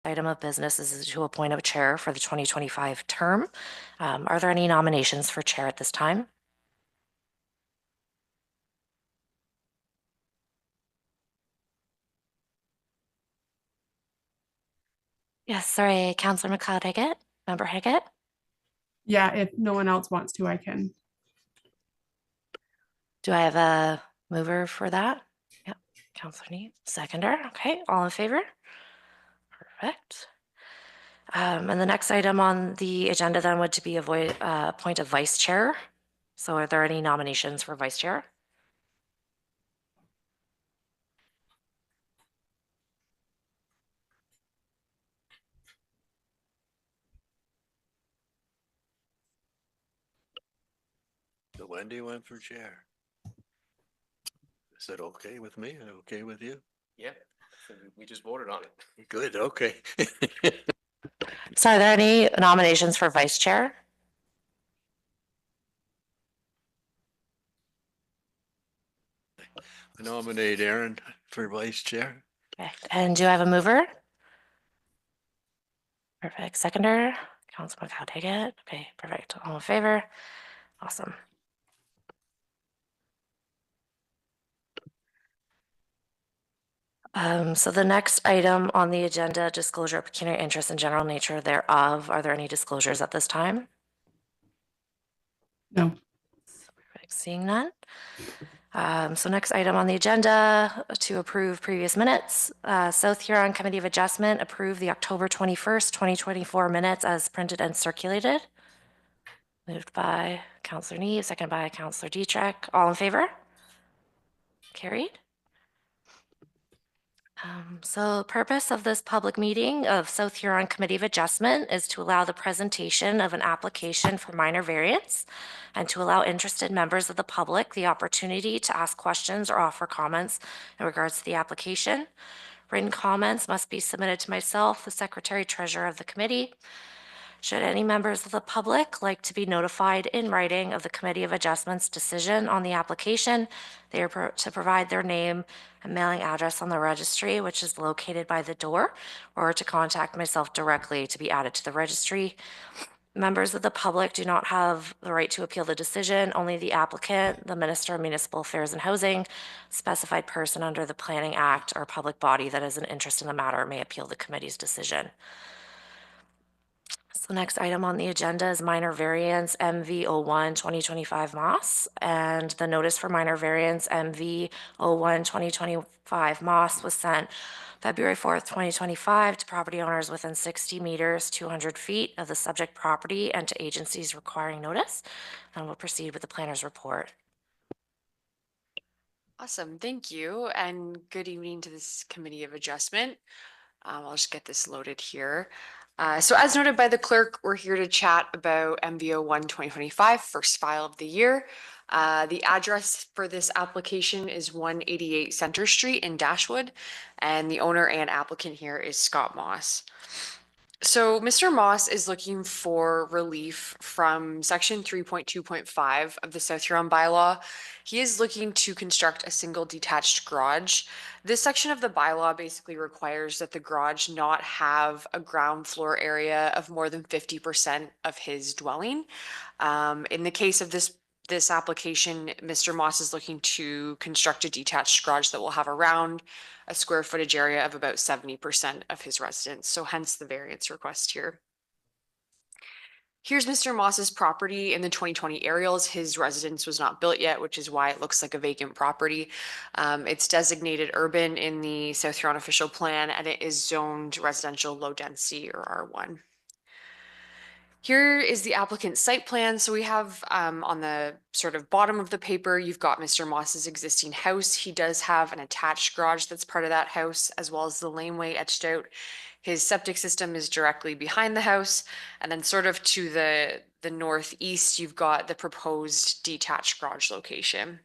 item of business is to appoint a chair for the 2025 term. Are there any nominations for chair at this time? Yes, sorry, Councillor McLeod-Higgett, Member Higgett. Yeah, if no one else wants to, I can. Do I have a mover for that? Yep, Councillor Neat, seconder. Okay, all in favor? Perfect. And the next item on the agenda then would to be appoint a vice chair. So are there any nominations for vice chair? So Wendy went for chair. Is that okay with me? Okay with you? Yeah, we just voted on it. Good, okay. So are there any nominations for vice chair? I nominate Aaron for vice chair. Perfect. And do I have a mover? Perfect. Seconder, Councilman McLeod-Higgett. Okay, perfect. All in favor? Awesome. So the next item on the agenda, disclosure of pecuniary interest and general nature thereof. Are there any disclosures at this time? No. Perfect. Seeing none. So next item on the agenda to approve previous minutes. South Huron Committee of Adjustment approve the October 21st, 2024 minutes as printed and circulated. Moved by Councillor Neave, seconded by Councillor Dietrich. All in favor? Carried. So the purpose of this public meeting of South Huron Committee of Adjustment is to allow the presentation of an application for minor variance and to allow interested members of the public the opportunity to ask questions or offer comments in regards to the application. Written comments must be submitted to myself, the Secretary Treasurer of the committee. Should any members of the public like to be notified in writing of the Committee of Adjustment's decision on the application, they are to provide their name and mailing address on the registry, which is located by the door, or to contact myself directly to be added to the registry. Members of the public do not have the right to appeal the decision. Only the applicant, the Minister of Municipal Affairs and Housing, specified person under the Planning Act, or public body that has an interest in the matter may appeal the committee's decision. So the next item on the agenda is minor variance MV01 2025 Moss, and the notice for minor variance MV01 2025 Moss was sent February 4th, 2025 to property owners within 60 meters, 200 feet of the subject property and to agencies requiring notice. And we'll proceed with the planner's report. Awesome, thank you, and good evening to this Committee of Adjustment. I'll just get this loaded here. So as noted by the clerk, we're here to chat about MV01 2025, first file of the year. The address for this application is 188 Center Street in Dashwood, and the owner and applicant here is Scott Moss. So Mr. Moss is looking for relief from section 3.2.5 of the South Huron bylaw. He is looking to construct a single detached garage. This section of the bylaw basically requires that the garage not have a ground floor area of more than 50% of his dwelling. In the case of this application, Mr. Moss is looking to construct a detached garage that will have around a square footage area of about 70% of his residence. So hence the variance request here. Here's Mr. Moss's property in the 2020 aerials. His residence was not built yet, which is why it looks like a vacant property. It's designated urban in the South Huron official plan, and it is zoned residential low density or R1. Here is the applicant's site plan. So we have on the sort of bottom of the paper, you've got Mr. Moss's existing house. He does have an attached garage that's part of that house, as well as the laneway etched out. His septic system is directly behind the house. And then sort of to the northeast, you've got the proposed detached garage location.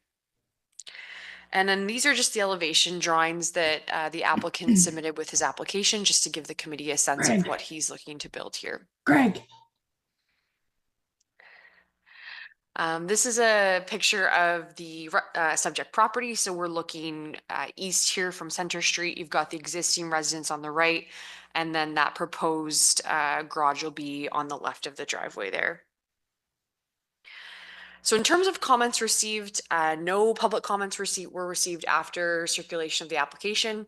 And then these are just the elevation drawings that the applicant submitted with his application, just to give the committee a sense of what he's looking to build here. Greg. This is a picture of the subject property. So we're looking east here from Center Street. You've got the existing residence on the right, and then that proposed garage will be on the left of the driveway there. So in terms of comments received, no public comments were received after circulation of the application.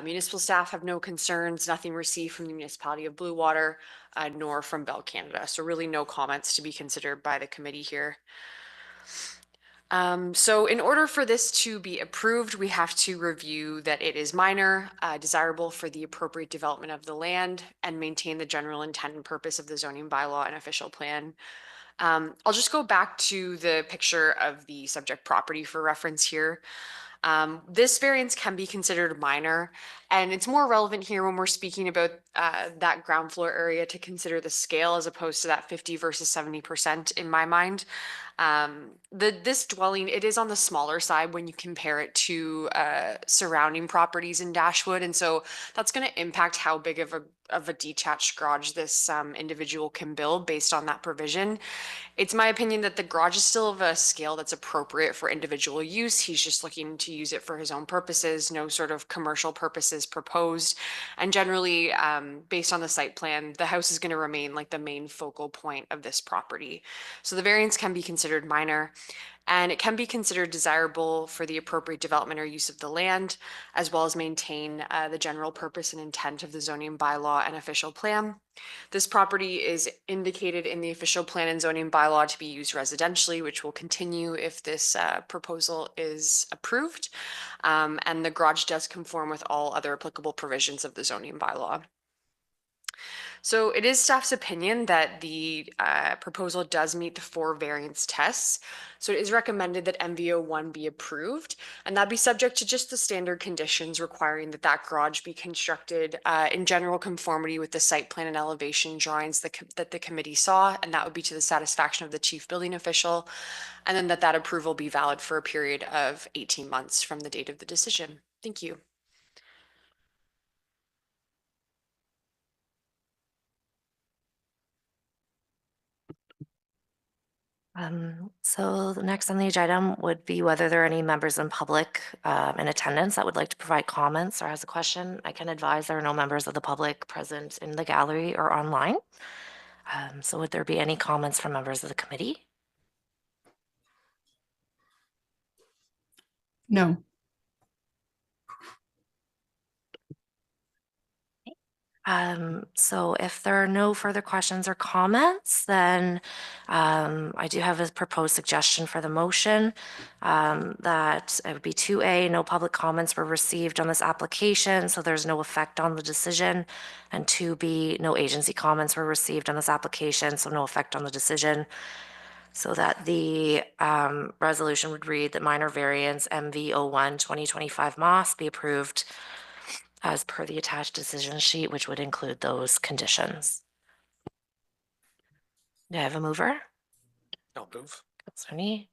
Municipal staff have no concerns, nothing received from the municipality of Blue Water, nor from Bell Canada. So really no comments to be considered by the committee here. So in order for this to be approved, we have to review that it is minor, desirable for the appropriate development of the land, and maintain the general intent and purpose of the zoning bylaw and official plan. I'll just go back to the picture of the subject property for reference here. This variance can be considered minor, and it's more relevant here when we're speaking about that ground floor area to consider the scale as opposed to that 50 versus 70% in my mind. This dwelling, it is on the smaller side when you compare it to surrounding properties in Dashwood, and so that's going to impact how big of a detached garage this individual can build based on that provision. It's my opinion that the garage is still of a scale that's appropriate for individual use. He's just looking to use it for his own purposes, no sort of commercial purposes proposed. And generally, based on the site plan, the house is going to remain like the main focal point of this property. So the variance can be considered minor, and it can be considered desirable for the appropriate development or use of the land, as well as maintain the general purpose and intent of the zoning bylaw and official plan. This property is indicated in the official plan and zoning bylaw to be used residentially, which will continue if this proposal is approved. And the garage does conform with all other applicable provisions of the zoning bylaw. So it is staff's opinion that the proposal does meet the 4 variance tests. So it is recommended that MVO 1 be approved, and that be subject to just the standard conditions requiring that that garage be constructed in general conformity with the site plan and elevation drawings that the committee saw, and that would be to the satisfaction of the chief building official, and then that approval be valid for a period of 18 months from the date of the decision. Thank you. So the next on the agenda would be whether there are any members in public in attendance that would like to provide comments or has a question. I can advise there are no members of the public present in the gallery or online. So would there be any comments from members of the committee? No. So if there are no further questions or comments, then I do have a proposed suggestion for the motion that it would be 2A, no public comments were received on this application, so there's no effect on the decision. And 2B, no agency comments were received on this application, so no effect on the decision. So that the resolution would read that minor variance MV01 2025 Moss be approved as per the attached decision sheet, which would include those conditions. Do I have a mover? I'll move. Councillor Nee,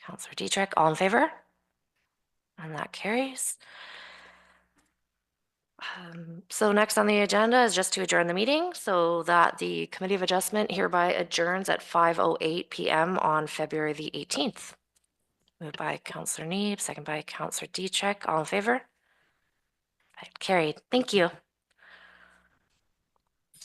Councillor Dietrich, all in favor? And that carries. So next on the agenda is just to adjourn the meeting so that the Committee of Adjustment hereby adjourns at 5:08 p.m. on February the 18th. Moved by Councillor Nee, second by Councillor Dietrich, all in favor? Carried. Thank you.